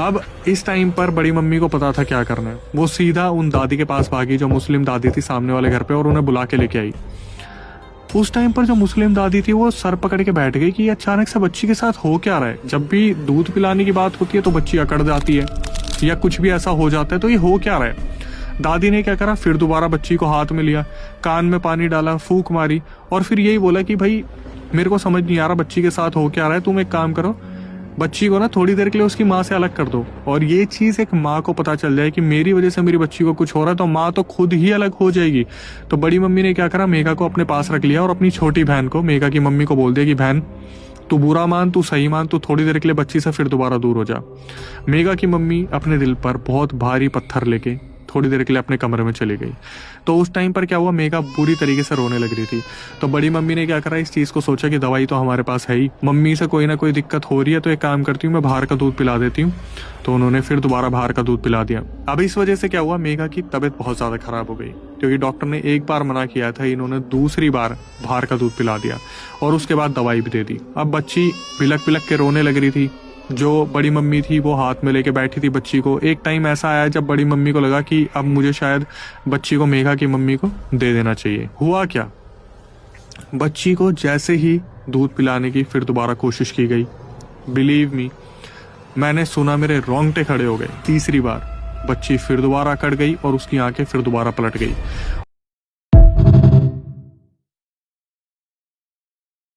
अब इस टाइम पर बड़ी मम्मी को पता था क्या करना है। वो सीधा उन दादी के पास भागी जो मुस्लिम दादी थी सामने वाले घर पे, और उन्हें बुला के लेके आई। उस टाइम पर जो मुस्लिम दादी थी वो सर पकड़ के बैठ गई कि अचानक से बच्ची के साथ हो क्या रहा है। जब भी दूध पिलाने की बात होती है तो बच्ची अकड़ जाती है या कुछ भी ऐसा हो जाता है, तो ये हो क्या रहा है। दादी ने क्या करा, फिर दोबारा बच्ची को हाथ में लिया, कान में पानी डाला, फूंक मारी, और फिर यही बोला कि भाई मेरे को समझ नहीं आ रहा बच्ची के साथ हो क्या रहा है, तुम एक काम करो, बच्ची को ना थोड़ी देर के लिए उसकी माँ से अलग कर दो। और ये चीज़ एक माँ को पता चल जाए कि मेरी वजह से मेरी बच्ची को कुछ हो रहा है, तो माँ तो खुद ही अलग हो जाएगी। तो बड़ी मम्मी ने क्या करा, मेघा को अपने पास रख लिया और अपनी छोटी बहन को, मेघा की मम्मी को बोल दिया कि बहन तू बुरा मान, तू सही मान, तू थोड़ी देर के लिए बच्ची से फिर दोबारा दूर हो जा। मेघा की मम्मी अपने दिल पर बहुत भारी पत्थर लेके थोड़ी देर के लिए अपने कमरे में चली गई। तो उस टाइम पर क्या हुआ, मेघा बुरी तरीके से रोने लग रही थी। तो बड़ी मम्मी ने क्या करा, इस चीज़ को सोचा कि दवाई तो हमारे पास है ही, मम्मी से कोई ना कोई दिक्कत हो रही है, तो एक काम करती हूँ मैं बाहर का दूध पिला देती हूँ। तो उन्होंने फिर दोबारा बाहर का दूध पिला दिया। अब इस वजह से क्या हुआ, मेघा की तबीयत बहुत ज़्यादा खराब हो गई, क्योंकि डॉक्टर ने एक बार मना किया था, इन्होंने दूसरी बार बाहर का दूध पिला दिया और उसके बाद दवाई भी दे दी। अब बच्ची बिलक बिलक के रोने लग रही थी। जो बड़ी मम्मी थी वो हाथ में लेके बैठी थी बच्ची को। एक टाइम ऐसा आया जब बड़ी मम्मी को लगा कि अब मुझे शायद बच्ची को मेघा की मम्मी को दे देना चाहिए। हुआ क्या, बच्ची को जैसे ही दूध पिलाने की फिर दोबारा कोशिश की गई, बिलीव मी, मैंने सुना मेरे रोंगटे खड़े हो गए। तीसरी बार बच्ची फिर दोबारा अकड़ गई और उसकी आंखें फिर दोबारा पलट गई।